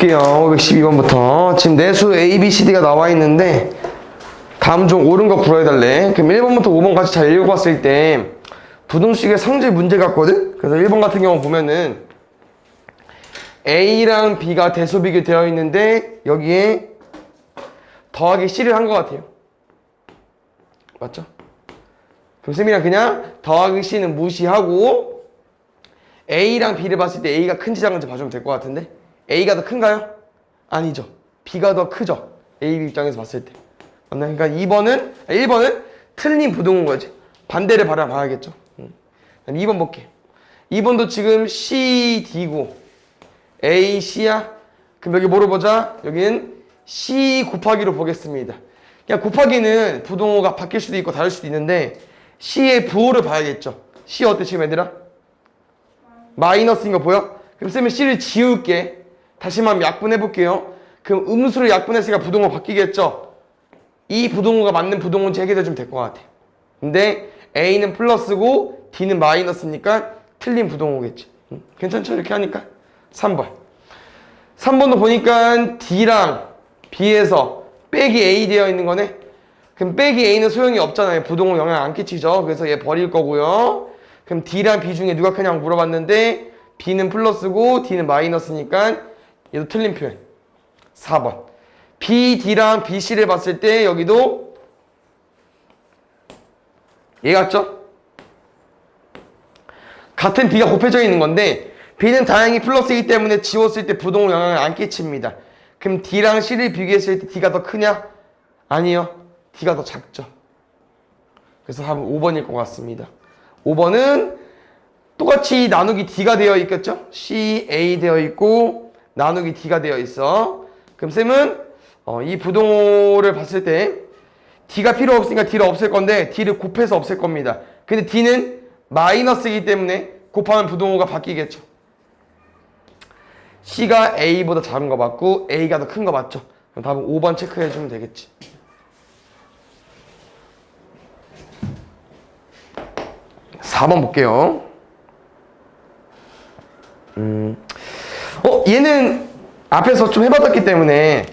볼게요. 512번부터. 지금 내수 A, B, C, D가 나와 있는데 다음 중 옳은 거 불어해달래. 그럼 1번부터 5번 같이 잘 읽어봤을 때 부등식의 성질 문제 같거든? 그래서 1번 같은 경우 보면은 A랑 B가 대소비게 되어 있는데 여기에 더하기 C를 한 것 같아요. 맞죠? 그럼 쌤이랑 그냥 더하기 C는 무시하고 A랑 B를 봤을 때 A가 큰지 작은지 봐주면 될 것 같은데 A가 더 큰가요? 아니죠. B가 더 크죠. A, B 입장에서 봤을 때. 맞나요? 그러니까 1번은 틀린 부등호인 거지. 반대를 바라봐야겠죠. 2번 볼게. 2번도 지금 C, D고 A, C야? 그럼 여기 뭐로 보자? 여기는 C 곱하기로 보겠습니다. 그냥 곱하기는 부등호가 바뀔 수도 있고 다를 수도 있는데 C의 부호를 봐야겠죠. C 어때 지금 얘들아? 마이너스인 거 보여? 그럼 쌤은 C를 지울게. 다시 한번 약분해 볼게요. 그럼 음수를 약분했으니까 부등호 바뀌겠죠? 이 부등호가 맞는 부등호인지 해결해 주면 될 것 같아. 근데 A는 플러스고 D는 마이너스니까 틀린 부등호겠지. 괜찮죠? 이렇게 하니까. 3번. 3번도 보니까 D랑 B에서 빼기 A 되어 있는 거네. 그럼 빼기 A는 소용이 없잖아요. 부등호 영향 안 끼치죠. 그래서 얘 버릴 거고요. 그럼 D랑 B 중에 누가 크냐고 물어봤는데 B는 플러스고 D는 마이너스니까 얘도 틀린 표현. 4번. B, D랑 B, C를 봤을 때 여기도 얘 같죠? 같은 B가 곱해져 있는 건데 B는 다행히 플러스이기 때문에 지웠을 때 부등호 영향을 안 끼칩니다. 그럼 D랑 C를 비교했을 때 D가 더 크냐? 아니요. D가 더 작죠. 그래서 답은 5번일 것 같습니다. 5번은 똑같이 나누기 D가 되어 있겠죠? C, A 되어 있고 나누기 D가 되어 있어. 그럼 쌤은 이 부등호를 봤을 때 D가 필요 없으니까 D를 없앨 건데 D를 곱해서 없앨 겁니다. 근데 D는 마이너스이기 때문에 곱하면 부등호가 바뀌겠죠. C가 A보다 작은 거 맞고 A가 더 큰 거 맞죠? 그럼 답은 5번 체크해 주면 되겠지. 4번 볼게요. 얘는 앞에서 좀 해봤었기 때문에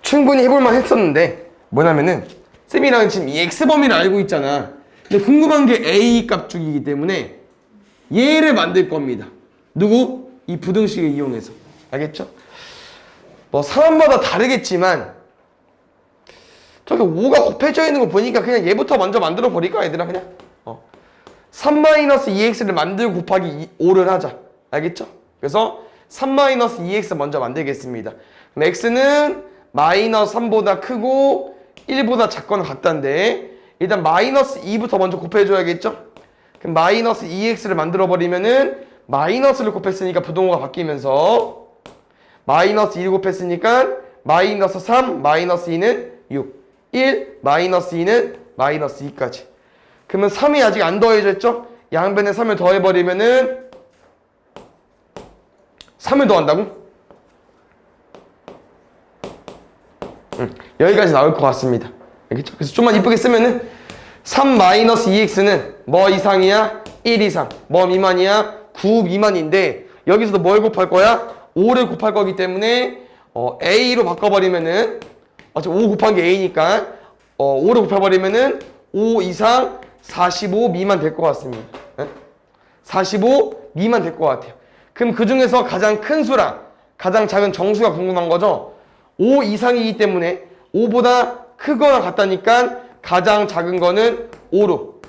충분히 해볼만 했었는데 뭐냐면은 쌤이랑 지금 이 X범위를 알고 있잖아. 근데 궁금한 게 A 값주기이기 때문에 얘를 만들 겁니다. 누구? 이 부등식을 이용해서. 알겠죠? 뭐 사람마다 다르겠지만 저기 5가 곱해져 있는 거 보니까 그냥 얘부터 먼저 만들어 버릴까 얘들아 그냥 3-2x를 만들고 곱하기 5를 하자. 알겠죠? 그래서 3-2x 먼저 만들겠습니다. 그럼 x는 마이너스 3보다 크고 1보다 작거나 같다인데 일단 마이너스 2부터 먼저 곱해줘야겠죠? 그럼 마이너스 2x를 만들어버리면은 마이너스를 곱했으니까 부등호가 바뀌면서 마이너스 1 곱했으니까 마이너스 3, 마이너스 2는 6, 1, 마이너스 2는 마이너스 2까지. 그러면 3이 아직 안 더해졌죠? 양변에 3을 더해버리면은 3을 더한다고? 여기까지 나올 것 같습니다. 알겠죠? 그래서 좀만 이쁘게 쓰면은 3-2x는 뭐 이상이야? 1 이상. 뭐 미만이야? 9 미만인데 여기서도 뭘 곱할 거야? 5를 곱할 거기 때문에 A로 바꿔버리면은 어차피 5 곱한 게 A니까 5를 곱해버리면은 5 이상 45 미만 될 것 같습니다. 45 미만 될 것 같아요. 그럼 그 중에서 가장 큰 수랑 가장 작은 정수가 궁금한 거죠. 5 이상이기 때문에 5보다 크거나 같다니까 가장 작은 거는 5로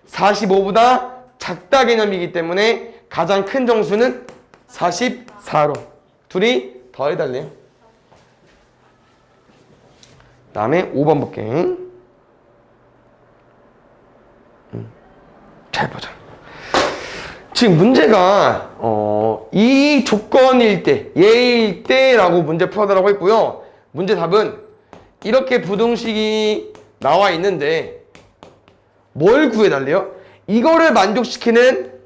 45보다 작다 개념이기 때문에 가장 큰 정수는 44로 둘이 더해달래요. 그 다음에 5번 볼게. 잘 보자. 지금 문제가 이 조건일 때, 얘일 때라고 문제 풀어달라고 했고요. 문제 답은 이렇게 부등식이 나와 있는데 뭘 구해달래요? 이거를 만족시키는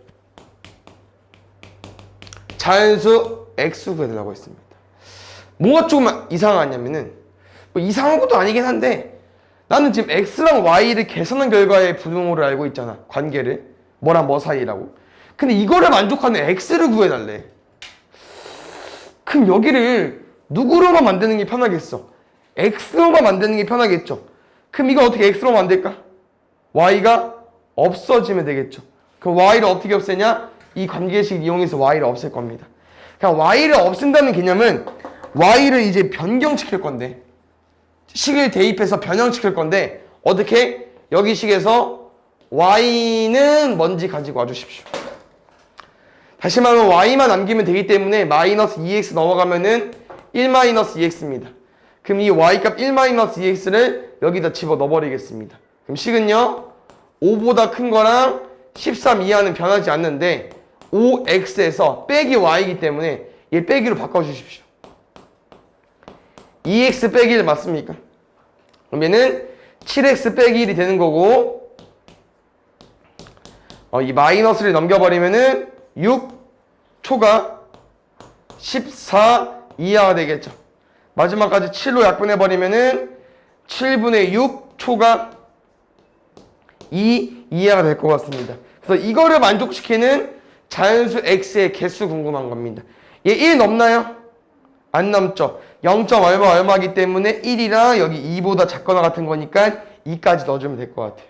자연수 X 구해달라고 했습니다. 뭐가 조금 이상하냐면은 뭐 이상한 것도 아니긴 한데 나는 지금 X랑 Y를 계산한 결과의 부등호를 알고 있잖아. 관계를. 뭐랑 뭐 사이라고. 근데 이거를 만족하는 X를 구해달래. 그럼 여기를 누구로만 만드는 게 편하겠어? x로만 만드는 게 편하겠죠? 그럼 이거 어떻게 x로 만들까? y가 없어지면 되겠죠. 그럼 y를 어떻게 없애냐? 이 관계식 이용해서 y를 없앨 겁니다. 그냥 y를 없앤다는 개념은 y를 이제 변경시킬 건데, 식을 대입해서 변형시킬 건데, 어떻게? 여기 식에서 y는 뭔지 가지고 와주십시오. 다시 말하면 y만 남기면 되기 때문에 마이너스 2x 넘어가면은 1-2x입니다. 그럼 이 y값 1-2x를 여기다 집어 넣어버리겠습니다. 그럼 식은요, 5보다 큰 거랑 13 이하는 변하지 않는데 5x에서 빼기 y이기 때문에 얘 빼기로 바꿔주십시오. 2x 빼기 1 맞습니까? 그럼 얘는 7x 빼기 1이 되는 거고, 이 마이너스를 넘겨버리면은 6 초가 14 이하가 되겠죠. 마지막까지 7로 약분해버리면은 7분의 6 초가 2 이하가 될 것 같습니다. 그래서 이거를 만족시키는 자연수 x의 개수 궁금한 겁니다. 얘 1 넘나요? 안 넘죠. 0. 얼마이기 때문에 1이랑 여기 2보다 작거나 같은 거니까 2까지 넣어주면 될 것 같아요.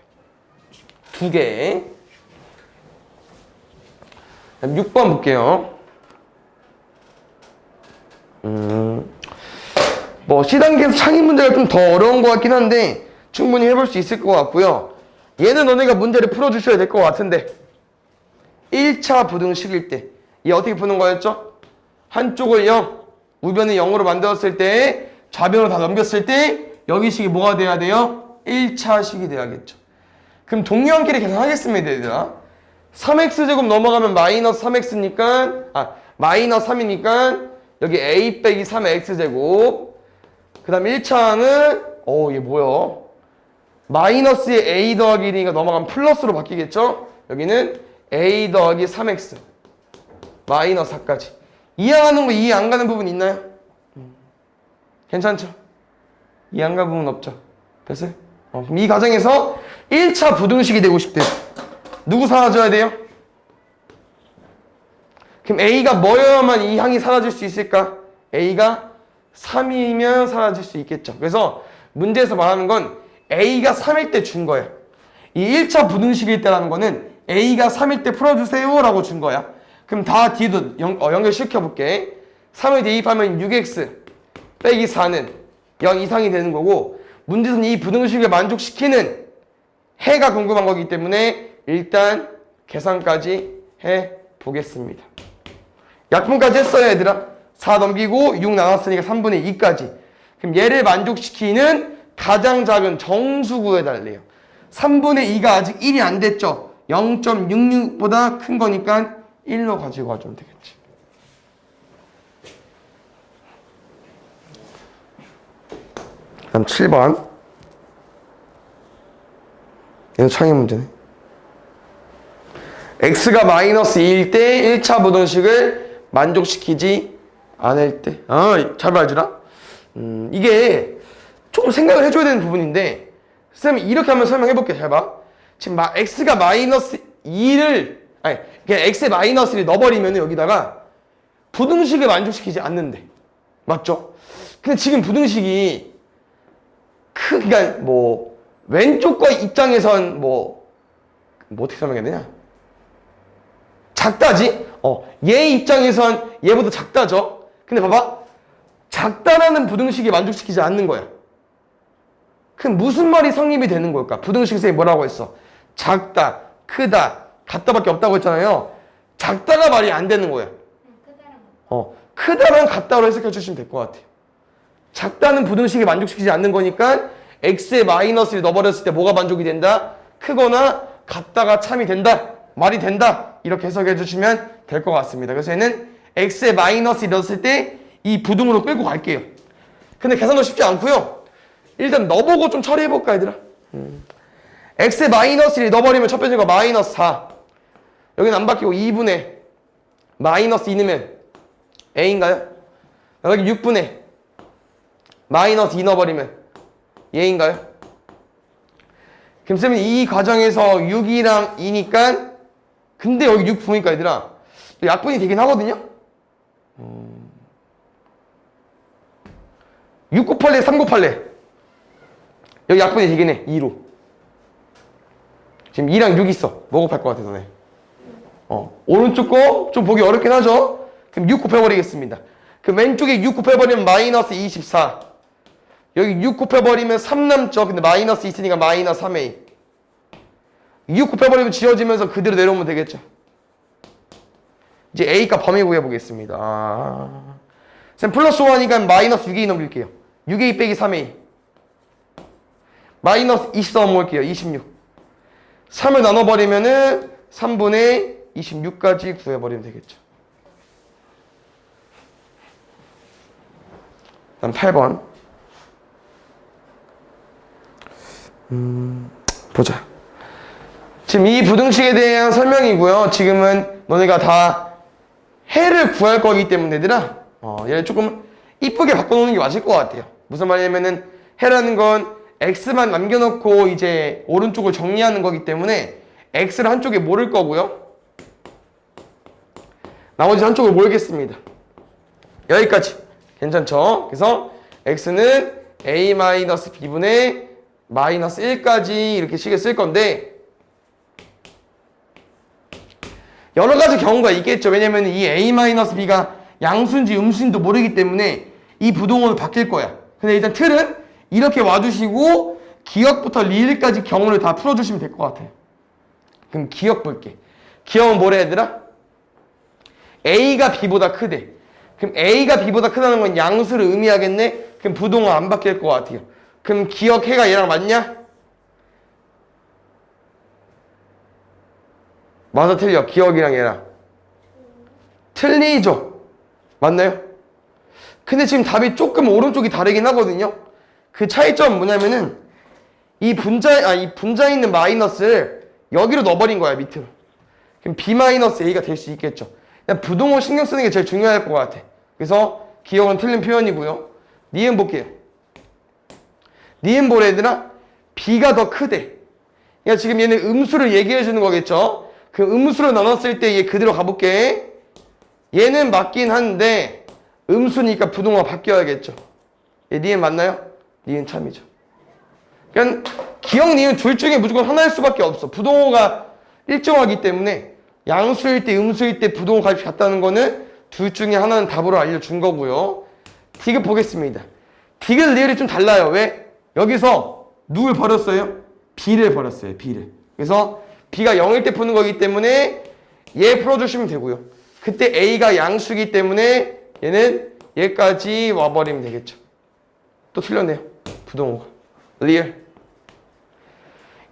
2개. 6번 볼게요. 뭐 C단계에서 창의 문제가 좀 더 어려운 것 같긴 한데 충분히 해볼 수 있을 것 같고요. 얘는 너네가 문제를 풀어주셔야 될 것 같은데, 1차 부등식일 때 얘 어떻게 푸는 거였죠? 한쪽을 0, 우변을 0으로 만들었을 때, 좌변으로 다 넘겼을 때 여기 식이 뭐가 돼야 돼요? 1차 식이 돼야겠죠. 그럼 동료한끼리 계산하겠습니다, 얘들아. 3x제곱 넘어가면 마이너스 3x니까, 마이너스 3이니까 여기 a 빼기 3x제곱. 그 다음 1차항은 얘 뭐야? 마이너스에 a 더하기 1이니까 넘어가면 플러스로 바뀌겠죠? 여기는 a 더하기 3x 마이너스 4까지. 이해하는 거 이해 안 가는 부분 있나요? 괜찮죠? 이해 안 가는 부분 없죠? 됐어요? 그럼 이 과정에서 1차 부등식이 되고 싶대요. 누구 사라져야 돼요? 그럼 a가 뭐여야만 이 항이 사라질 수 있을까? a가 3이면 사라질 수 있겠죠. 그래서 문제에서 말하는 건 a가 3일 때 준 거야. 이 1차 부등식일 때라는 거는 a가 3일 때 풀어주세요 라고 준 거야. 그럼 다 뒤도 연결시켜볼게. 3을 대입하면 6x 빼기 4는 0 이상이 되는 거고, 문제에서는 이 부등식을 만족시키는 해가 궁금한 거기 때문에 일단 계산까지 해보겠습니다. 약분까지 했어요, 얘들아. 4 넘기고 6 나눴으니까 3분의 2까지. 그럼 얘를 만족시키는 가장 작은 정수 구해달래요. 3분의 2가 아직 1이 안 됐죠. 0.66보다 큰 거니까 1로 가지고 와주면 되겠지. 다음 7번. 얘는 창의 문제네. x가 마이너스 2일 때 1차 부등식을 만족시키지 않을 때. 잘 봐주라. 이게 조금 생각을 해줘야 되는 부분인데, 쌤이 이렇게 한번 설명해볼게. 잘 봐. 지금 x가 마이너스 2를, 그냥 x의 마이너스를 넣어버리면 여기다가 부등식을 만족시키지 않는데. 맞죠? 근데 지금 부등식이 그러니까 뭐 왼쪽 거 입장에선 뭐 어떻게 설명해야 되냐? 작다지? 얘 입장에선 얘보다 작다죠? 근데 봐봐. 작다라는 부등식이 만족시키지 않는 거야. 그럼 무슨 말이 성립이 되는 걸까? 부등식 선생님이 뭐라고 했어? 작다, 크다, 같다밖에 없다고 했잖아요. 작다가 말이 안 되는 거야. 크다랑 같다로 해석해 주시면 될 것 같아요. 작다는 부등식이 만족시키지 않는 거니까 x에 마이너스를 넣어버렸을 때 뭐가 만족이 된다? 크거나 같다가 참이 된다. 말이 된다. 이렇게 해석해 주시면 될 것 같습니다. 그래서 얘는 x에 마이너스를 넣었을 때 이 부등으로 끌고 갈게요. 근데 계산도 쉽지 않고요. 일단 넣어보고 좀 처리해볼까, 얘들아? x에 마이너스를 넣어버리면 첫 번째 거 마이너스 4. 여기는 안 바뀌고 2분의 마이너스 2 넣으면 a인가요? 여기 6분의 마이너스 2 넣어버리면 얘인가요? 그럼 쌤은 이 과정에서 6이랑 2니까, 근데 여기 6 보니까 얘들아 약분이 되긴 하거든요? 6 곱할래 3 곱할래? 여기 약분이 되긴 해. 2로. 지금 2랑 6 있어. 뭐 곱할 것 같아 너네? 오른쪽 거 좀 보기 어렵긴 하죠? 그럼 6 곱해버리겠습니다. 그럼 왼쪽에 6 곱해버리면 마이너스 24. 여기 6 곱해버리면 3 남죠? 근데 마이너스 있으니까 마이너스 3a. 6 곱해버리면 지워지면서 그대로 내려오면 되겠죠? 이제 a값 범위 구해보겠습니다. 쌤 플러스 5하니까 마이너스 6a 넘길게요. 6a 빼기 3a. 마이너스 24 넘어올게요. 26. 3을 나눠버리면은 3분의 26까지 구해버리면 되겠죠. 다음 8번. 보자. 지금 이 부등식에 대한 설명이고요. 지금은 너네가 다 해를 구할 거기 때문에 얘들아 얘를 조금 이쁘게 바꿔놓는 게 맞을 것 같아요. 무슨 말이냐면은 해라는 건 x만 남겨놓고 이제 오른쪽을 정리하는 거기 때문에 x를 한쪽에 모를 거고요. 나머지 한쪽을 모르겠습니다. 여기까지 괜찮죠? 그래서 x는 a-b분의 마이너스 1까지 이렇게 식을 쓸 건데 여러 가지 경우가 있겠죠. 왜냐면 이 a-b가 양수인지 음수인지도 모르기 때문에 이 부동호는 바뀔 거야. 근데 일단 틀은 이렇게 와주시고 기억부터 리을까지 경우를 다 풀어주시면 될 것 같아요. 그럼 기억 볼게. 기억은 뭐래 얘들아? a가 b보다 크대. 그럼 a가 b보다 크다는 건 양수를 의미하겠네? 그럼 부동호 안 바뀔 것 같아요. 그럼 기억 해가 얘랑 맞냐? 맞아 틀려. 기억이랑 얘랑 틀리죠. 맞나요? 근데 지금 답이 조금 오른쪽이 다르긴 하거든요. 그 차이점은 뭐냐면은 이 분자에 있는 마이너스를 여기로 넣어버린 거야. 밑으로. 그럼 b-a가 될 수 있겠죠. 그냥 부동호 신경 쓰는 게 제일 중요할 것 같아. 그래서 기억은 틀린 표현이고요. 니은 볼게요. 니은 뭐래 얘들아? b가 더 크대. 그러니까 지금 얘는 음수를 얘기해 주는 거겠죠. 그 음수를 나눴을 때 얘 그대로 가볼게. 얘는 맞긴 한데 음수니까 부동호가 바뀌어야겠죠. 얘 니은 맞나요? 니은 참이죠. 그러니까 기억 니은 둘 중에 무조건 하나일 수밖에 없어. 부동호가 일정하기 때문에 양수일 때 음수일 때 부동호 값이 같다는 거는 둘 중에 하나는 답으로 알려준 거고요. 디귿 보겠습니다. 디귿 리을이 좀 달라요. 왜? 여기서 누굴 버렸어요? b를 버렸어요. b를. 그래서 b가 0일 때 푸는 거기 때문에 얘 풀어주시면 되고요. 그때 a가 양수이기 때문에 얘는 얘까지 와버리면 되겠죠. 또 틀렸네요. 부동호가. 리을.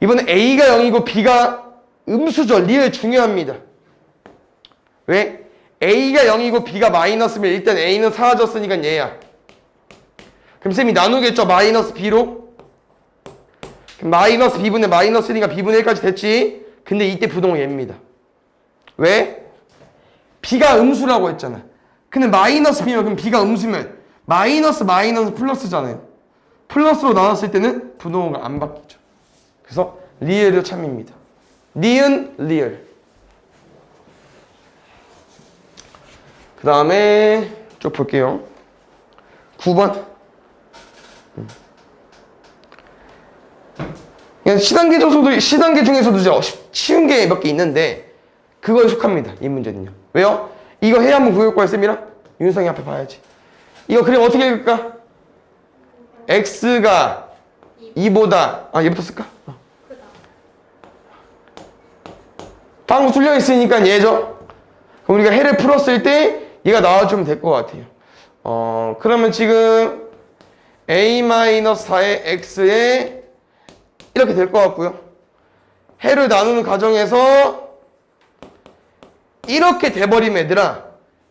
이번에 a가 0이고 b가 음수죠. 리을 중요합니다. 왜? a가 0이고 b가 마이너스면 일단 a는 사라졌으니까 얘야. 그럼 쌤이 나누겠죠. 마이너스 b로. 그럼 마이너스 b분의 마이너스 1이니까 b분의 1까지 됐지. 근데 이때 부동호 얘입니다. 왜? b가 음수라고 했잖아. 근데 마이너스 b면 그럼 b가 음수면 마이너스 플러스잖아요. 플러스로 나눴을 때는 부동호가 안 바뀌죠. 그래서 리을도 참입니다. 니은 리을. 그 다음에 쭉 볼게요. 9번. 시단계 중에서도 쉬운 게 몇 개 있는데 그거에 속합니다. 이 문제는요. 왜요? 이거 해야 한번 구해올 거야 쌤이랑? 윤성이 앞에 봐야지. 이거 그림 어떻게 읽을까? x가 2보다 얘부터 쓸까? 방금 뚫려 있으니까 얘죠. 그럼 우리가 해를 풀었을 때 얘가 나와주면 될 것 같아요. 그러면 지금 a-4의 x에 이렇게 될 것 같고요. 해를 나누는 과정에서 이렇게 돼버리면 얘들아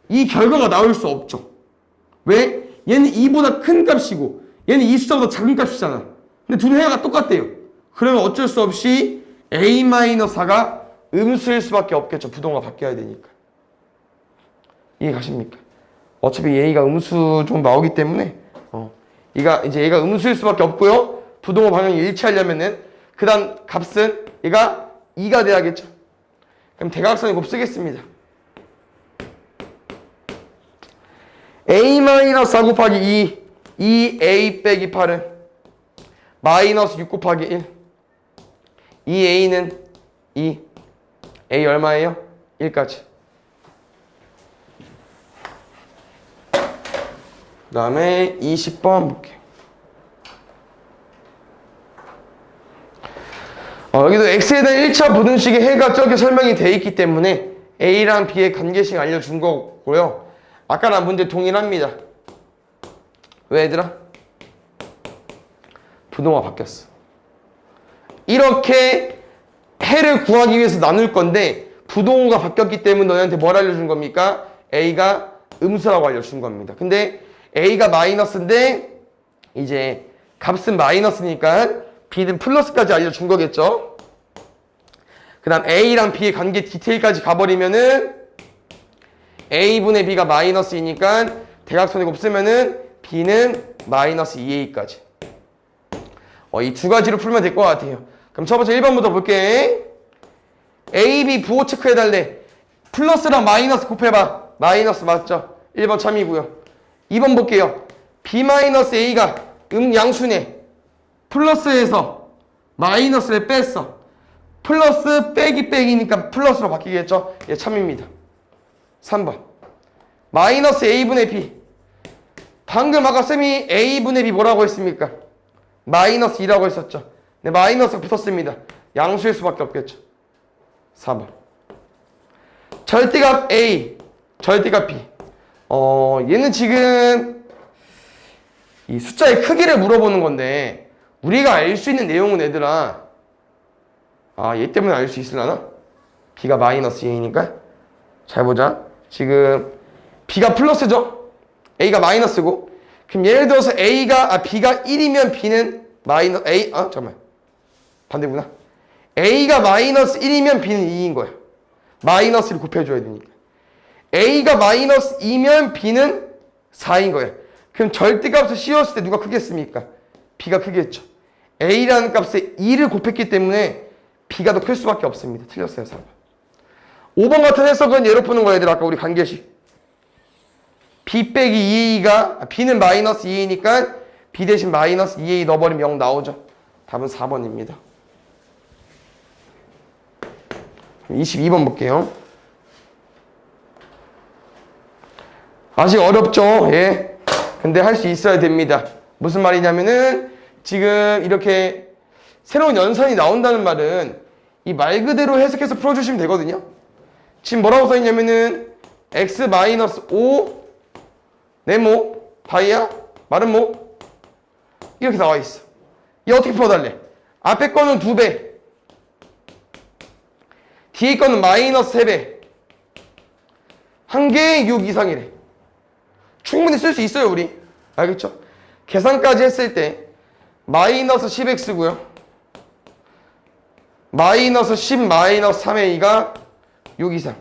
이 결과가 나올 수 없죠. 왜? 얘는 2보다 큰 값이고 얘는 이 숫자보다 작은 값이잖아. 근데 둘 해가 똑같대요. 그러면 어쩔 수 없이 a-4가 음수일 수밖에 없겠죠. 부동호가 바뀌어야 되니까. 이해 가십니까? 어차피 a가 음수 좀 나오기 때문에 얘가 음수일 수밖에 없고요. 부동호 방향이 일치하려면은 그 다음 값은 얘가 2가 돼야겠죠. 그럼 대각선의 곱 쓰겠습니다. a-4 곱하기 2 2A 빼기 8은 마이너스 6 곱하기 1. 2A는 2. A 얼마예요? 1까지. 그 다음에 20번 볼게요. 여기도 X에 대한 1차 부등식의 해가 저기 설명이 되어 있기 때문에 A랑 B의 관계식 알려준 거고요. 아까랑 문제 동일합니다. 왜 얘들아? 부동호가 바뀌었어. 이렇게 해를 구하기 위해서 나눌 건데 부동호가 바뀌었기 때문에 너희한테 뭘 알려준 겁니까? A가 음수라고 알려준 겁니다. 근데 A가 마이너스인데 이제 값은 마이너스니까 B는 플러스까지 알려준 거겠죠? 그 다음 A랑 B의 관계 디테일까지 가버리면은 A분의 B가 마이너스이니까 대각선이 곱쓰면은 B는 마이너스 2A까지. 이 두 가지로 풀면 될 것 같아요. 그럼 첫 번째 1번부터 볼게. A, B 부호 체크해달래. 플러스랑 마이너스 곱해봐. 마이너스 맞죠? 1번 참이고요. 2번 볼게요. B-A가 양수네. 플러스에서 마이너스를 뺐어. 플러스 빼기 빼기니까 플러스로 바뀌겠죠? 얘 참입니다. 3번. 마이너스 A분의 B. 방금 아까 쌤이 A분의 B 뭐라고 했습니까? 마이너스 2라고 했었죠. 네, 마이너스가 붙었습니다. 양수일 수밖에 없겠죠. 4번. 절대값 A, 절대값 B. 얘는 지금 이 숫자의 크기를 물어보는 건데 우리가 알 수 있는 내용은 얘들아 얘 때문에 알 수 있으려나? B가 마이너스 A니까 잘 보자. 지금 B가 플러스죠? A가 마이너스고 그럼 예를 들어서 B가 1이면 B는 마이너스 잠깐만 반대구나. A가 마이너스 1이면 B는 2인 거야. 마이너스를 곱해줘야 되니까. A가 마이너스 2면 B는 4인 거야. 그럼 절대값을 씌웠을 때 누가 크겠습니까? B가 크겠죠. A라는 값에 2를 곱했기 때문에 B가 더 클 수밖에 없습니다. 틀렸어요. 4번. 5번 같은 해석은 예로 푸는 거야. 얘들 아까 우리 관계식. B 빼기 2A가 B는 마이너스 2A니까 B 대신 마이너스 2A 넣어버리면 0 나오죠. 답은 4번입니다. 22번 볼게요. 아직 어렵죠? 예. 근데 할 수 있어야 됩니다. 무슨 말이냐면은 지금 이렇게 새로운 연산이 나온다는 말은 이 말 그대로 해석해서 풀어주시면 되거든요. 지금 뭐라고 써있냐면은 x-5 네모 다이아 마름모 이렇게 나와 있어. 이 어떻게 풀어달래? 앞에 거는 2배 뒤에 거는 마이너스 3배 한 개에 6 이상이래. 충분히 쓸 수 있어요 우리. 알겠죠? 계산까지 했을 때 마이너스 10x고요 마이너스 10 마이너스 3a가 6 이상.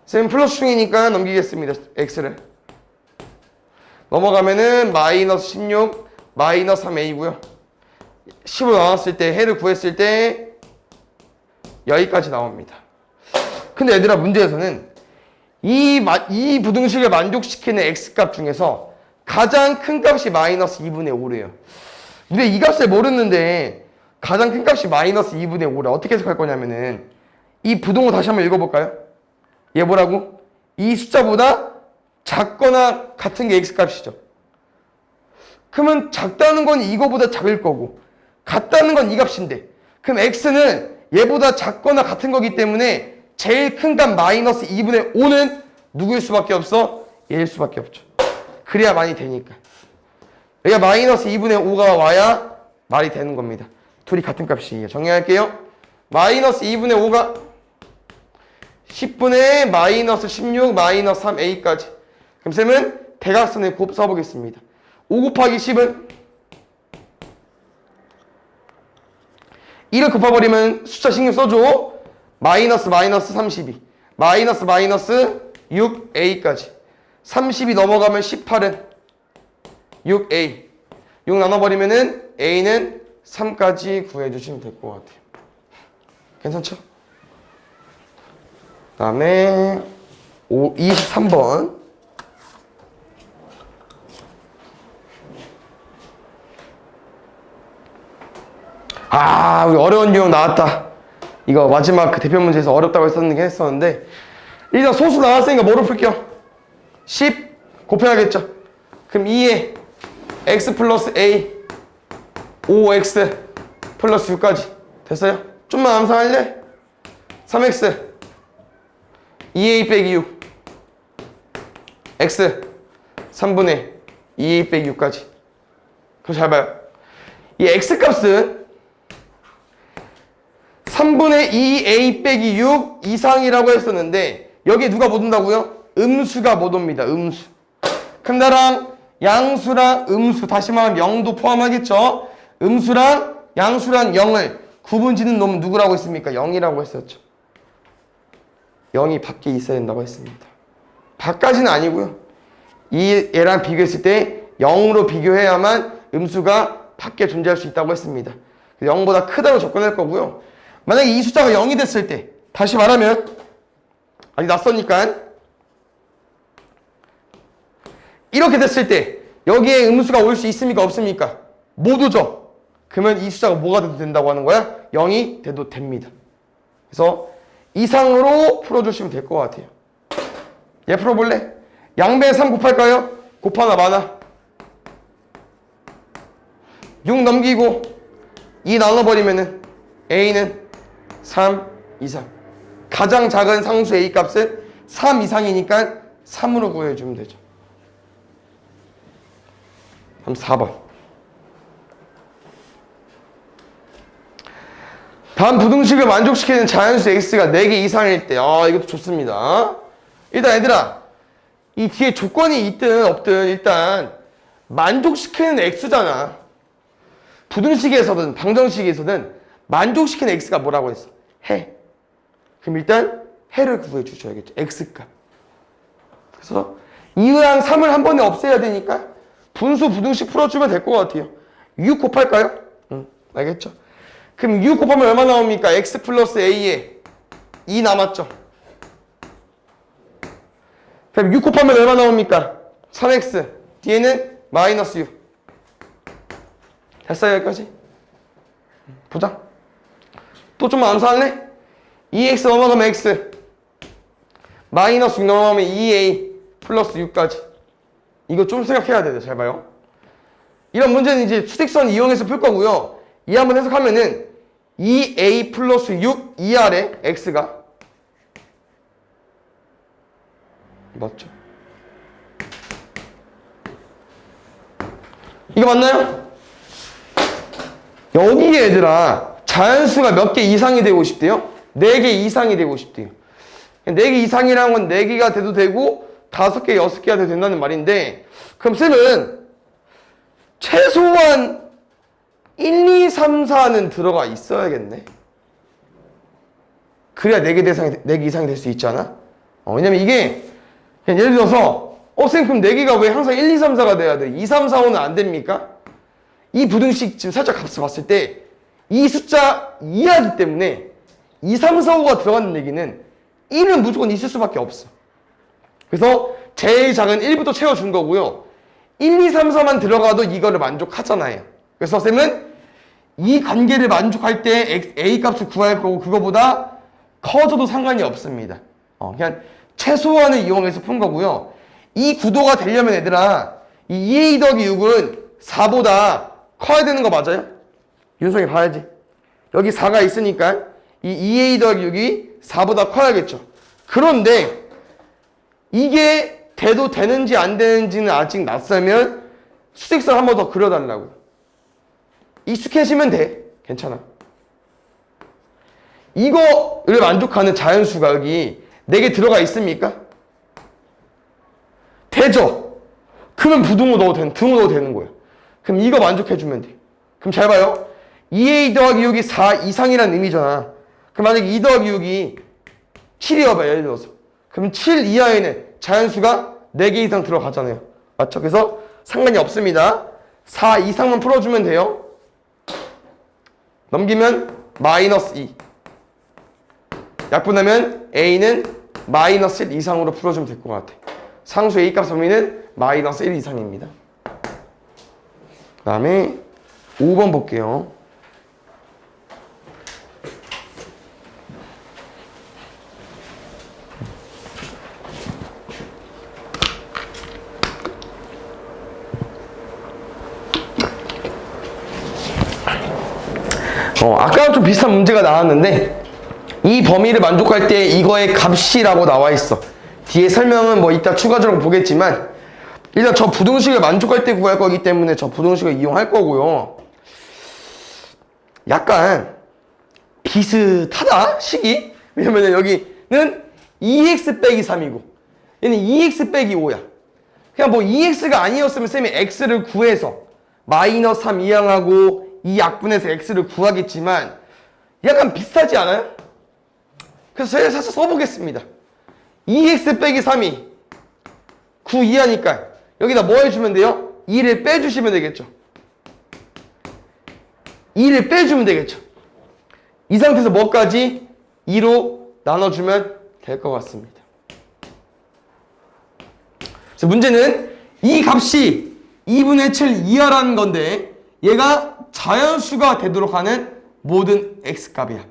쌤 플러스 중이니까 넘기겠습니다. x를 넘어가면은 마이너스 16 마이너스 3a고요 10으로 나왔을 때 해를 구했을 때 여기까지 나옵니다. 근데 얘들아 문제에서는 이 부등식을 만족시키는 x값 중에서 가장 큰 값이 마이너스 2분의 5래요. 우리가 이 값을 모르는데 가장 큰 값이 마이너스 2분의 5라. 어떻게 해석할 거냐면은 이 부동호 다시 한번 읽어볼까요? 얘 뭐라고? 이 숫자보다 작거나 같은 게 x값이죠. 그러면 작다는 건 이거보다 작을 거고 같다는 건 이 값인데 그럼 x는 얘보다 작거나 같은 거기 때문에 제일 큰 값 마이너스 2분의 5는 누구일 수밖에 없어? 얘일 수밖에 없죠. 그래야 많이 되니까. 여기가 마이너스 2분의 5가 와야 말이 되는 겁니다. 둘이 같은 값이에요. 정리할게요. 마이너스 2분의 5가 10분의 마이너스 16 마이너스 3a까지. 그럼 쌤은 대각선을 써보겠습니다. 5 곱하기 10은 1을 곱해버리면 숫자 신경 써줘. 마이너스 마이너스 32 마이너스 마이너스 6a까지 30이 넘어가면 18은 6a 6 나눠버리면은 a는 3까지 구해주시면 될 것 같아요. 괜찮죠? 그 다음에 23번 우리 어려운 유형 나왔다. 이거 마지막 그 대표 문제에서 어렵다고 했었는데 일단 소수 나왔으니까 뭐로 풀게요? 10 곱해야겠죠. 그럼 2에 x 플러스 a 5x 플러스 6까지 됐어요? 좀만 암산할래? 3x 2a 빼기 6 x 3분의 2a 빼기 6까지. 그럼 잘 봐요. 이 x 값은 3분의 2a 빼기 6 이상이라고 했었는데 여기에 누가 못 온다고요? 음수가 못 옵니다. 음수. 큰다랑 양수랑 음수, 다시 말하면 0도 포함하겠죠? 음수랑 양수랑 0을 구분짓는 놈은 누구라고 했습니까? 0이라고 했었죠. 0이 밖에 있어야 된다고 했습니다. 밖까지는 아니고요. 얘랑 비교했을 때 0으로 비교해야만 음수가 밖에 존재할 수 있다고 했습니다. 0보다 크다고 접근할 거고요. 만약에 이 숫자가 0이 됐을 때, 다시 말하면 아직 낯서니까 이렇게 됐을 때 여기에 음수가 올 수 있습니까? 없습니까? 못 오죠. 그러면 이 숫자가 뭐가 돼도 된다고 하는 거야? 0이 돼도 됩니다. 그래서 이상으로 풀어주시면 될 것 같아요. 얘 풀어볼래? 양배에 3 곱할까요? 곱하나 마나 6 넘기고 2 나눠버리면은 a는 3 이상. 가장 작은 상수 a 값은 3 이상이니까 3으로 구해주면 되죠. 그럼 4번. 다음 부등식을 만족시키는 자연수 x가 4개 이상일 때, 이것도 좋습니다. 일단 얘들아, 이 뒤에 조건이 있든 없든 일단 만족시키는 x잖아. 부등식에서든 방정식에서든 만족시키는 x가 뭐라고 했어? 해. 그럼 일단 해를 구해 주셔야겠죠. x값. 그래서 2랑 3을 한 번에 없애야 되니까 분수 부등식 풀어주면 될 것 같아요. 6 곱할까요? 알겠죠? 그럼 6 곱하면 얼마 나옵니까? x 플러스 a에 2 남았죠? 그럼 6 곱하면 얼마 나옵니까? 3x 뒤에는 마이너스 6. 됐어요 여기까지? 보자. 또 좀 암산할래? 2x 넘어가면 x 마이너스 6 넘어가면 2a 플러스 6까지. 이거 좀 생각해야 돼요. 잘 봐요. 이런 문제는 이제 수직선 이용해서 풀 거고요. 이 한번 해석하면은 2a 플러스 6 2r에 x가 맞죠? 이거 맞나요? 여기에 얘들아 자연수가 몇 개 이상이 되고 싶대요? 4개 이상이 되고 싶대요. 4개 이상이라는 건 4개가 돼도 되고 5개, 6개가 돼도 된다는 말인데 그럼 쌤은 최소한 1, 2, 3, 4는 들어가 있어야겠네. 그래야 4개 이상이 될 수 있잖아. 왜냐면 이게 그냥 예를 들어서 쌤 그럼 4개가 왜 항상 1, 2, 3, 4가 돼야 돼? 2, 3, 4, 5는 안 됩니까? 이 부등식 지금 살짝 값을 봤을 때 이 숫자 이하기 때문에 2, 3, 4, 5가 들어가는 얘기는 1은 무조건 있을 수밖에 없어. 그래서 제일 작은 1부터 채워준 거고요. 1, 2, 3, 4만 들어가도 이거를 만족하잖아요. 그래서 쌤은 이 관계를 만족할 때 A 값을 구할 거고 그거보다 커져도 상관이 없습니다. 그냥 최소한을 이용해서 푼 거고요. 이 구도가 되려면 얘들아 이 2A 더하기 6은 4보다 커야 되는 거 맞아요? 윤성이 봐야지. 여기 4가 있으니까 이 2A 더하기 6이 4보다 커야겠죠. 그런데 이게 돼도 되는지 안 되는지는 아직 낯설면 수직선 한 번 더 그려달라고. 익숙해지면 돼. 괜찮아. 이거를 만족하는 자연수가 여기 4개 들어가 있습니까? 되죠? 그러면 등호 넣어도 되는 거예요. 그럼 이거 만족해주면 돼. 그럼 잘 봐요. 2A 더하기 6이 4 이상이라는 의미잖아. 그럼 만약에 2 더하기 6이 7이어봐 예를 들어서. 그럼 7 이하에는 자연수가 4개 이상 들어가잖아요. 맞죠? 그래서 상관이 없습니다. 4 이상만 풀어주면 돼요. 넘기면 마이너스 2. 약분하면 A는 마이너스 1 이상으로 풀어주면 될 것 같아. 상수 A값 범위는 마이너스 1 이상입니다. 그 다음에 5번 볼게요. 아까랑 좀 비슷한 문제가 나왔는데 이 범위를 만족할 때 이거의 값이라고 나와 있어. 뒤에 설명은 뭐 이따 추가적으로 보겠지만 일단 저 부등식을 만족할 때 구할 거기 때문에 저 부등식을 이용할 거고요. 약간 비슷하다 식이. 왜냐면 여기는 2x 빼기 3이고 얘는 2x 빼기 5야. 그냥 뭐 2x가 아니었으면 쌤이 x를 구해서 마이너스 3 이항하고 이 약분해서 x를 구하겠지만 약간 비슷하지 않아요? 그래서 제가 살짝 써보겠습니다. 2x 빼기 3이 9 이하니까 여기다 뭐 해주면 돼요? 2를 빼주시면 되겠죠. 2를 빼주면 되겠죠. 이 상태에서 뭐까지? 2로 나눠주면 될 것 같습니다. 그래서 문제는 이 값이 2분의 7 이하라는 건데 얘가 자연수가 되도록 하는 모든 x값이야.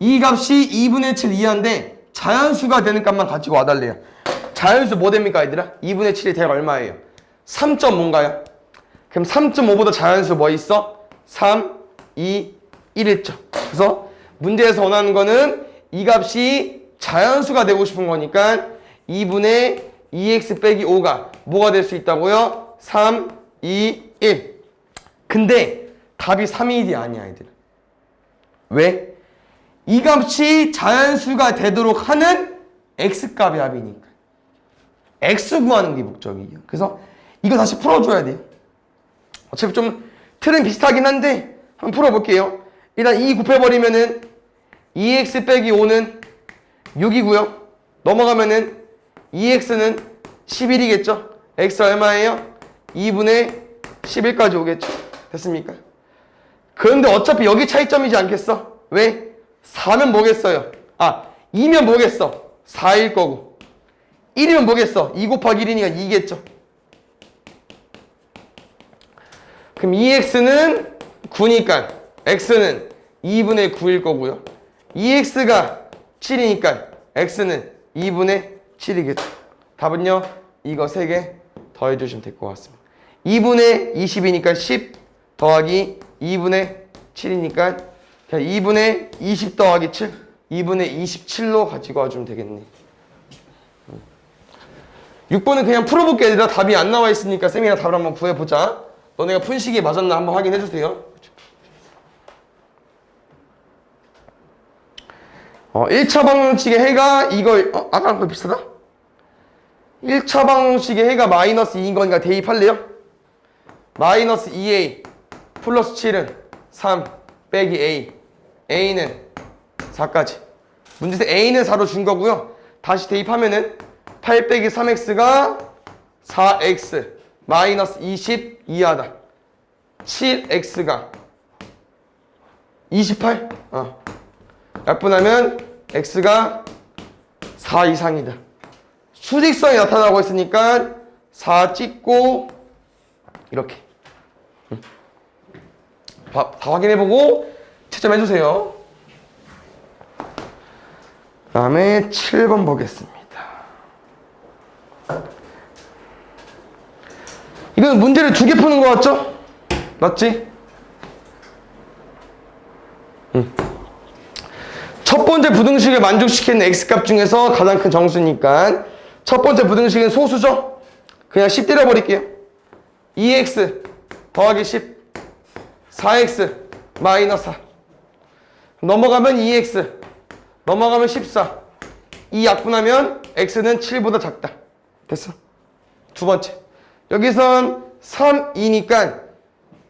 이 값이 2분의 7 이하인데 자연수가 되는 값만 가지고 와달래요. 자연수 뭐 됩니까 얘들아? 2분의 7이 대략 얼마예요? 3.5인가요? 그럼 3.5보다 자연수 뭐 있어? 3, 2, 1 했죠. 그래서 문제에서 원하는 거는 이 값이 자연수가 되고 싶은 거니까 2분의 2x 빼기 5가 뭐가 될 수 있다고요? 3, 2, 1. 근데 답이 3이 1이 아니야 얘들아. 왜? 이 값이 자연수가 되도록 하는 x값의 합이니까. x 구하는 게 목적이에요. 그래서 이거 다시 풀어줘야 돼요. 어차피 좀 틀은 비슷하긴 한데 한번 풀어볼게요. 일단 2 곱해버리면은 2x 빼기 5는 6이고요. 넘어가면은 2x는 11이겠죠. x 얼마예요? 2분의 11까지 오겠죠. 됐습니까? 그런데 어차피 여기 차이점이지 않겠어? 왜? 4면 뭐겠어요? 2면 뭐겠어? 4일 거고 1이면 뭐겠어? 2 곱하기 1이니까 2겠죠. 그럼 2x는 9니까 x는 2분의 9일 거고요. 2x가 7이니까 x는 2분의 7이겠죠. 답은요? 이거 3개 더해주시면 될 것 같습니다. 2분의 20이니까 10 더하기 2분의 7이니까 그냥 2분의 20 더하기 7 2분의 27로 가지고 와주면 되겠네. 6번은 그냥 풀어볼게. 얘들아 답이 안 나와 있으니까 쌤이랑 답을 한번 구해보자. 너네가 푼 식이 맞았나 한번 확인해주세요. 1차 방정식의 해가 이거 아까랑 거의 비슷하다? 1차 방정식의 해가 마이너스 2인 거니까 대입할래요? 마이너스 2a 플러스 7은 3 빼기 a a는 4까지. 문제에서 a는 4로 준 거고요. 다시 대입하면은 8 빼기 3x가 4x 마이너스 20 이하다. 7x가 28 약분하면 x가 4 이상이다. 수직선이 나타나고 있으니까 4 찍고 이렇게 다 확인해보고 채점해주세요. 그 다음에 7번 보겠습니다. 이건 문제를 2개 푸는 거 같죠? 맞지? 첫 번째 부등식을 만족시키는 x값 중에서 가장 큰 정수니까 첫 번째 부등식은 소수죠? 그냥 10 때려버릴게요. 2x 더하기 10 4x 마이너스 4 넘어가면 2x 넘어가면 14 이 약분하면 x는 7보다 작다. 됐어. 두 번째 여기선 3, 2니까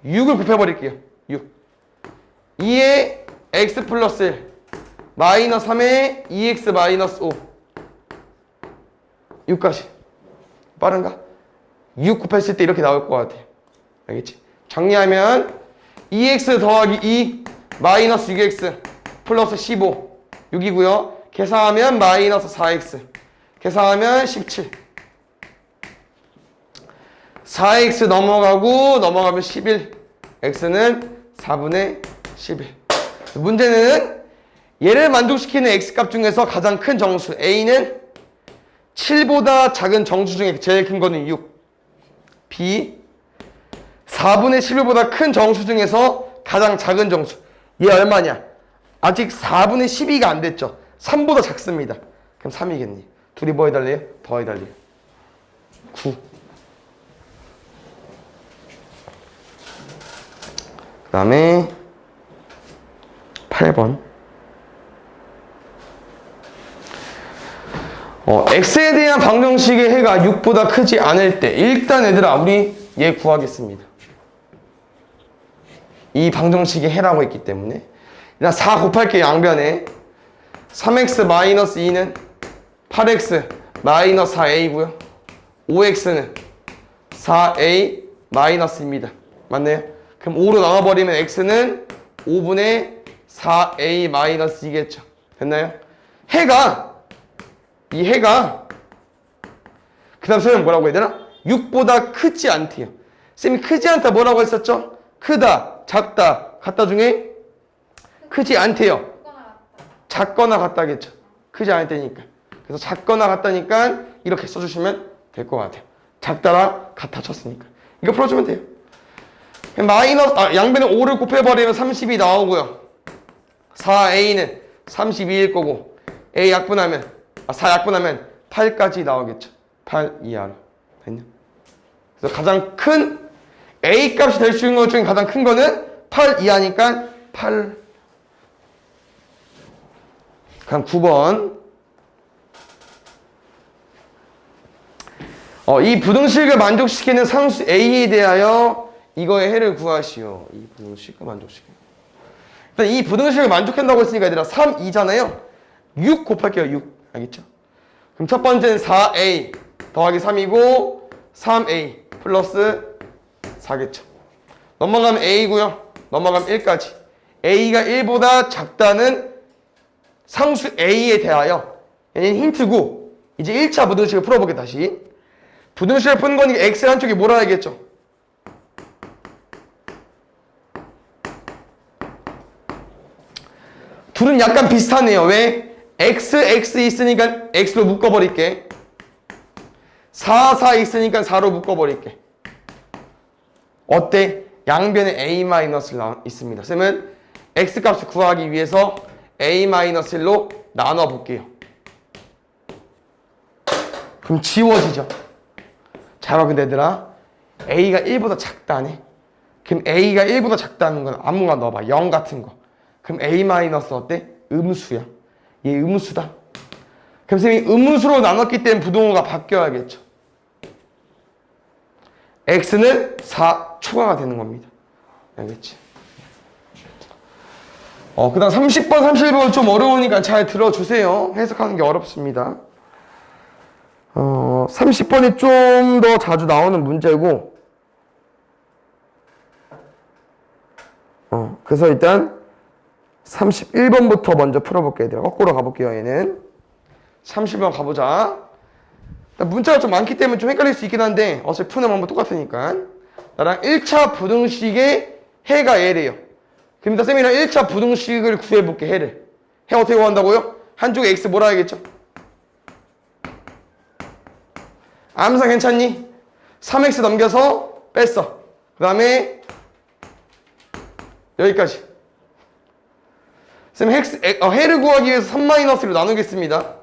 6을 곱해버릴게요. 6 2에 x 플러스 1 마이너스 3에 2x 마이너스 5 6까지 빠른가? 6 곱했을 때 이렇게 나올 것 같아. 알겠지? 정리하면 2x 더하기 2 마이너스 6x 플러스 15 6이고요. 계산하면 마이너스 4x 계산하면 17 4x 넘어가면 11 x는 4분의 11 문제는 얘를 만족시키는 x값 중에서 가장 큰 정수 a는 7보다 작은 정수 중에 제일 큰 거는 6 b 4분의 11보다 큰 정수 중에서 가장 작은 정수 얘 얼마냐? 아직 4분의 12가 안 됐죠. 3보다 작습니다. 그럼 3이겠니? 둘이 뭐 해달래요? 더 해달래요. 9. 그 다음에 8번. x에 대한 방정식의 해가 6보다 크지 않을 때 일단 얘들아 우리 얘 구하겠습니다. 이 방정식의 해라고 했기 때문에 일단 4 곱할게요. 양변에 3x-2는 8x 4a고요 5x는 4a-입니다. 맞나요? 그럼 5로 나눠버리면 x는 5분의 4a-2겠죠. 됐나요? 이 해가 그 다음 소리는 뭐라고 해야 되나? 6보다 크지 않대요. 쌤이 크지 않다 뭐라고 했었죠? 크다, 작다, 같다 중에 크지 않대요. 작거나 같다겠죠. 크지 않을 때니까. 그래서 작거나 같다니까 이렇게 써주시면 될 것 같아요. 작다랑 같아 쳤으니까. 이거 풀어주면 돼요. 양변에 5를 곱해버리면 30이 나오고요. 4a는 32일 거고 a 약분하면 4 약분하면 8까지 나오겠죠. 8 이하로. 됐냐? 그래서 가장 큰 a 값이 될 수 있는 것 중에 가장 큰 거는 8 이하니까 8. 그럼 9번. 이 부등식을 만족시키는 상수 a에 대하여 이거의 해를 구하시오. 이 부등식을 만족시키는. 일단 이 부등식을 만족한다고 했으니까 얘들아 3, 2잖아요. 6 곱할게요. 6. 알겠죠? 그럼 첫 번째는 4a 더하기 3이고 3a 플러스 4겠죠. 넘어가면 a고요. 넘어가면 1까지. a가 1보다 작다는 상수 a에 대하여 얘는 힌트고 이제 1차 부등식을 풀어보게 다시. 부등식을 푸는 거니까 x 한쪽이 뭐라 해야겠죠? 둘은 약간 비슷하네요. 왜? x 있으니까 x로 묶어버릴게. 4 있으니까 4로 묶어버릴게. 어때? 양변에 a-를 있습니다. 쌤은 x값을 구하기 위해서 a-1로 나눠볼게요. 그럼 지워지죠. 자, 근데 얘들아 a가 1보다 작다네. 그럼 a가 1보다 작다는 건 아무거나 넣어봐. 0 같은 거. 그럼 a- 어때? 음수야. 얘 음수다. 그럼 쌤이 음수로 나눴기 때문에 부동호가 바뀌어야겠죠. x는 4 추가가 되는 겁니다. 알겠지? 그 다음 30번, 31번 좀 어려우니까 잘 들어주세요. 해석하는 게 어렵습니다. 30번이 좀 더 자주 나오는 문제고, 그래서 일단 31번부터 먼저 풀어볼게요. 얘들아. 거꾸로 가볼게요. 얘는 30번 가보자. 문자가 좀 많기 때문에 좀 헷갈릴 수 있긴 한데 어차피 푸는 방법 똑같으니까. 나랑 1차 부등식의 해가 얘래요. 그럼 일단 쌤이랑 1차 부등식을 구해볼게. 해를. 해 어떻게 구한다고요? 한쪽에 x 뭐라 해야겠죠? 암산 괜찮니? 3x 넘겨서 뺐어. 그 다음에 여기까지. 쌤 해를 구하기 위해서 3-로 나누겠습니다.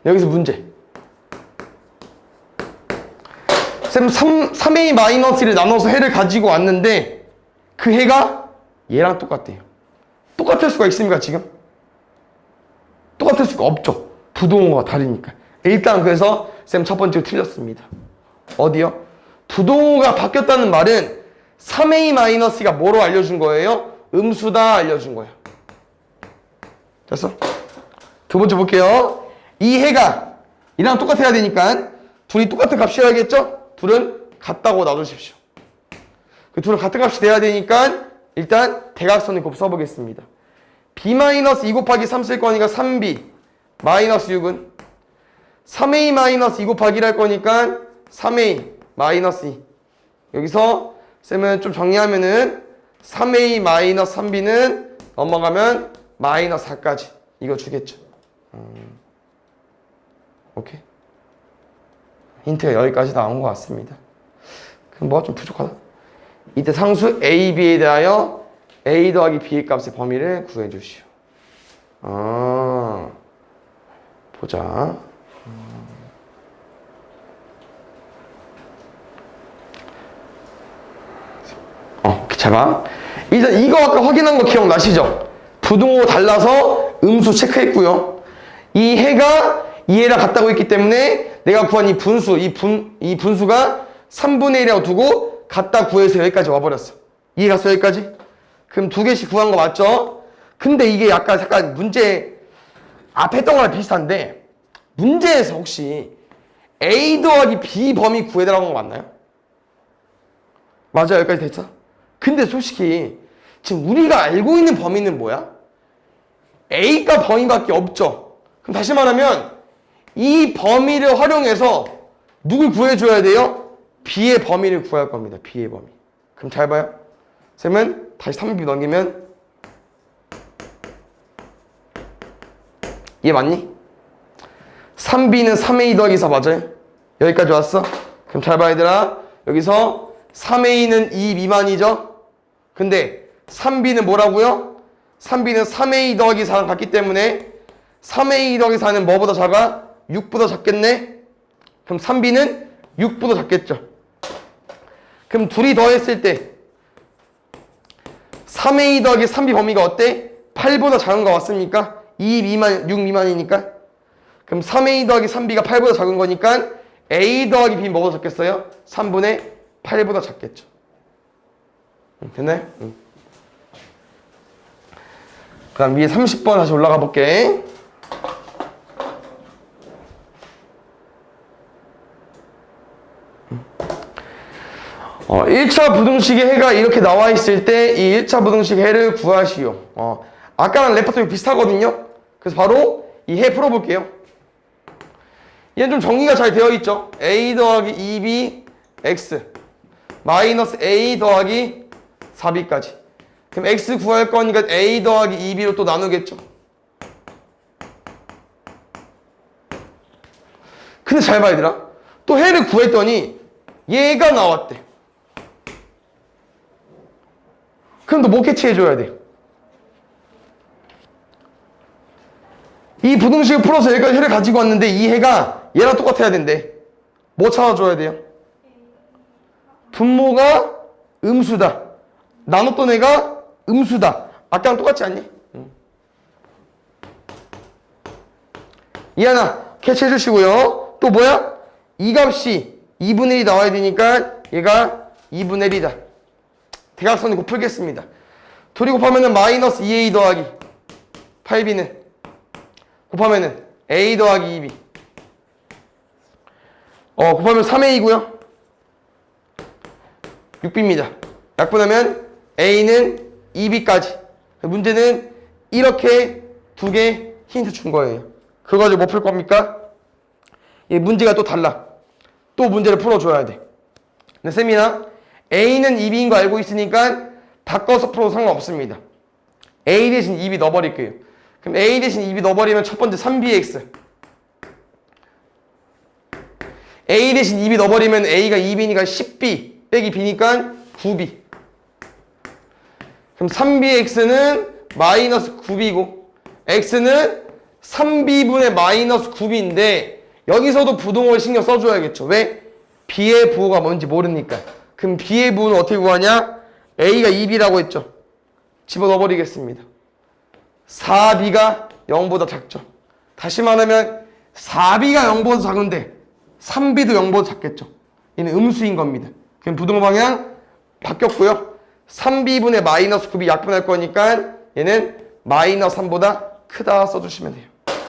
여기서 문제. 쌤 3a-를 나눠서 해를 가지고 왔는데 그 해가 얘랑 똑같대요. 똑같을 수가 있습니까 지금? 똑같을 수가 없죠. 부동호가 다르니까. 일단 그래서 쌤 첫 번째로 틀렸습니다. 어디요? 부동호가 바뀌었다는 말은 3a-가 뭐로 알려준 거예요? 음수다 알려준 거예요. 됐어? 두 번째 볼게요. 이 해가 이랑 똑같아야 되니까 둘이 똑같은 값이어야겠죠? 둘은 같다고 놔두십시오. 그 둘은 같은 값이 돼야 되니까 일단 대각선을 곱 써보겠습니다. b-2 곱하기 3 쓸 거니까 3b 마이너스 6은 3a-2 곱하기를 할 거니까 3a-2. 여기서 쌤은 좀 정리하면은 3a-3b는 넘어가면 마이너스 4까지 이거 주겠죠. 오케이. 힌트가 여기까지 나온 것 같습니다. 그럼 뭐가 좀 부족하다? 이때 상수 A, B에 대하여 A 더하기 B의 값의 범위를 구해 주시오. 보자. 잘 봐. 일단 이거 아까 확인한 거 기억나시죠? 부등호 달라서 음수 체크했고요. 이 해가 이 해랑 같다고 했기 때문에 내가 구한 이 분수, 이 분수가 3분의 1이라고 두고 같다 구해서 여기까지 와버렸어. 이해 갔어, 여기까지? 그럼 두 개씩 구한 거 맞죠? 근데 이게 약간 잠깐 문제 앞에 했던 거랑 비슷한데 문제에서 혹시 A 더하기 B 범위 구해달라고 한 거 맞나요? 맞아, 여기까지 됐어? 근데 솔직히 지금 우리가 알고 있는 범위는 뭐야? A가 범위밖에 없죠. 그럼 다시 말하면 이 범위를 활용해서 누굴 구해줘야 돼요? B의 범위를 구할 겁니다. B의 범위. 그럼 잘 봐요. 쌤은 다시 3B 넘기면 얘 맞니? 3B는 3A 더하기 4 맞아요? 여기까지 왔어? 그럼 잘 봐 얘들아. 여기서 3A는 2 미만이죠? 근데 3B는 뭐라고요? 3B는 3A 더하기 4랑 같기 때문에 3A 더하기 4는 뭐보다 작아? 6보다 작겠네? 그럼 3B는 6보다 작겠죠? 그럼 둘이 더했을 때 3A 더하기 3B 범위가 어때? 8보다 작은 거 맞습니까? 2 미만, 6 미만이니까. 그럼 3A 더하기 3B가 8보다 작은 거니까 A 더하기 B 뭐보다 작겠어요? 3분의 8보다 작겠죠. 됐나요? 그 다음 위에 30번 다시 올라가 볼게. 1차 부등식의 해가 이렇게 나와 있을 때 이 1차 부등식 해를 구하시오. 아까랑 레파토리 비슷하거든요. 그래서 바로 이 해 풀어볼게요. 얘는 좀 정리가 잘 되어 있죠. A 더하기 2B X 마이너스 A 더하기 4B까지. 그럼 X 구할 거니까 A 더하기 2B로 또 나누겠죠. 근데 잘 봐 얘들아. 또 해를 구했더니 얘가 나왔대. 그럼 너 뭐 캐치해줘야 돼? 이 부등식을 풀어서 여기까지 해를 가지고 왔는데 이 해가 얘랑 똑같아야 된대. 뭐 찾아줘야 돼요? 분모가 음수다. 나눴던 애가 음수다. 아까랑 똑같지 않니? 이 하나 캐치해 주시고요. 또 뭐야? 이 값이 2분의 1이 나와야 되니까 얘가 2분의 1이다. 대각선이 곧 풀겠습니다. 둘이 곱하면은 마이너스 2A 더하기 8B는 곱하면은 A 더하기 2B 곱하면 3A고요 6B입니다. 약분하면 A는 2B까지. 문제는 이렇게 두 개 힌트 준 거예요. 그거 가지고 뭐 풀 겁니까? 이 문제가 또 달라. 또 문제를 풀어줘야 돼. 근데 쌤이나 A는 2B인 거 알고 있으니까 바꿔서 풀어도 상관없습니다. A 대신 2B 넣어버릴게요. 그럼 A 대신 2B 넣어버리면 첫 번째 3BX A 대신 2B 넣어버리면 A가 2B니까 10B 빼기 B니까 9B. 그럼 3BX는 마이너스 9B고 X는 3B분의 마이너스 9B인데 여기서도 부동호를 신경 써줘야겠죠. 왜? B의 부호가 뭔지 모르니까. 그럼 B의 부호는 어떻게 구하냐? A가 2B라고 했죠. 집어넣어버리겠습니다. 4B가 0보다 작죠. 다시 말하면 4B가 0보다 작은데 3B도 0보다 작겠죠. 얘는 음수인 겁니다. 그럼 부등호 방향 바뀌었고요. 3B분의 마이너스 9B 약분할 거니까 얘는 마이너스 3보다 크다 써주시면 돼요.